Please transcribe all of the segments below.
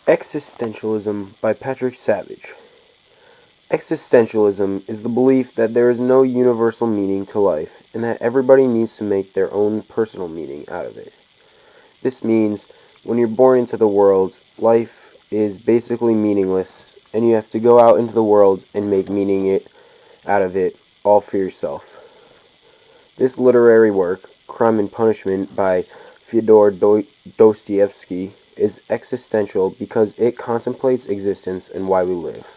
Existentialism by Patrick Savage. Existentialism is the belief that there is no universal meaning to life and that everybody needs to make their own personal meaning out of it. This means when you're born into the world, life is basically meaningless and you have to go out into the world and make meaning out of it all for yourself. This literary work, Crime and Punishment by Fyodor Dostoevsky, is existential because it contemplates existence and why we live.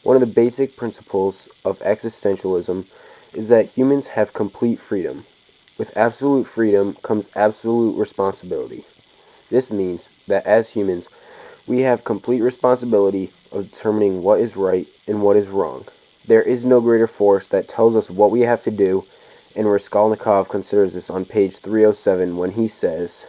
One of the basic principles of existentialism is that humans have complete freedom. With absolute freedom comes absolute responsibility. This means that as humans, we have complete responsibility of determining what is right and what is wrong. There is no greater force that tells us what we have to do, and Raskolnikov considers this on page 307 when he says,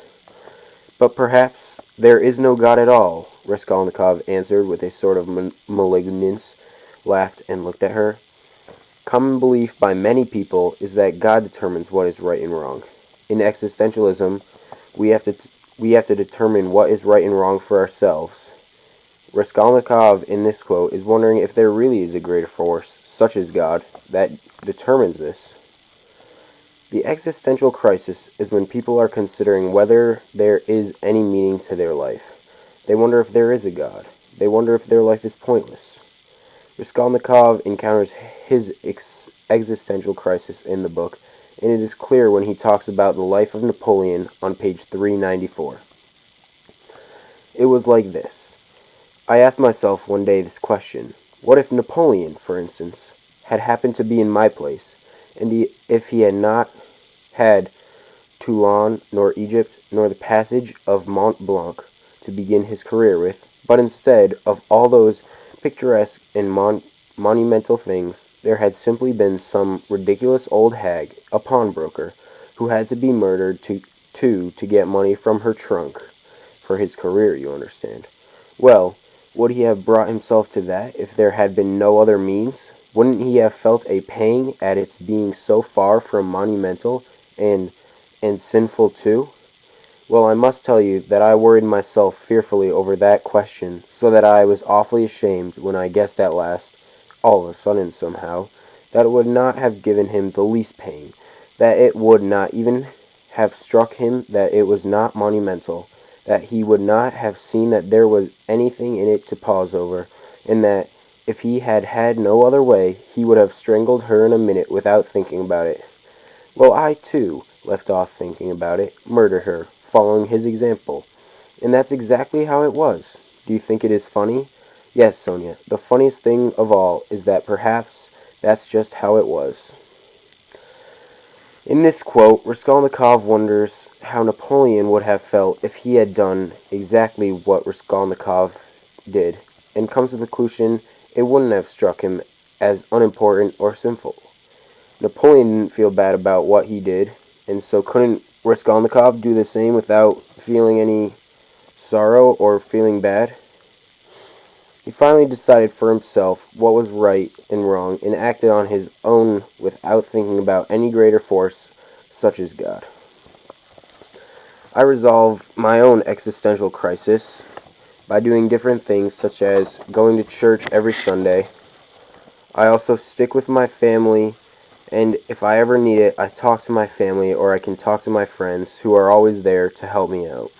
"But perhaps there is no God at all," Raskolnikov answered with a sort of malignance, laughed, and looked at her. Common belief by many people is that God determines what is right and wrong. In existentialism, we have to determine what is right and wrong for ourselves. Raskolnikov in this quote is wondering if there really is a greater force, such as God, that determines this. The existential crisis is when people are considering whether there is any meaning to their life. They wonder if there is a God. They wonder if their life is pointless. Raskolnikov encounters his existential crisis in the book, and it is clear when he talks about the life of Napoleon on page 394. It was like this. I asked myself one day this question. What if Napoleon, for instance, had happened to be in my place, and if he had not had Toulon, nor Egypt, nor the passage of Mont Blanc to begin his career with, but instead of all those picturesque and monumental things, there had simply been some ridiculous old hag, a pawnbroker, who had to be murdered to get money from her trunk, for his career, you understand. Well, would he have brought himself to that if there had been no other means? Wouldn't he have felt a pang at its being so far from monumental and sinful too? Well, I must tell you that I worried myself fearfully over that question, so that I was awfully ashamed when I guessed at last, all of a sudden somehow, that it would not have given him the least pain, that it would not even have struck him that it was not monumental, that he would not have seen that there was anything in it to pause over, and that if he had had no other way, he would have strangled her in a minute without thinking about it. Well, I, too, left off thinking about it, murdered her, following his example. And that's exactly how it was. Do you think it is funny? Yes, Sonia, the funniest thing of all is that perhaps that's just how it was. In this quote, Raskolnikov wonders how Napoleon would have felt if he had done exactly what Raskolnikov did, and comes to the conclusion it wouldn't have struck him as unimportant or sinful. Napoleon didn't feel bad about what he did, and so couldn't Raskolnikov do the same without feeling any sorrow or feeling bad? He finally decided for himself what was right and wrong and acted on his own without thinking about any greater force such as God. I resolve my own existential crisis by doing different things such as going to church every Sunday. I also stick with my family, and if I ever need it, I talk to my family or I can talk to my friends who are always there to help me out.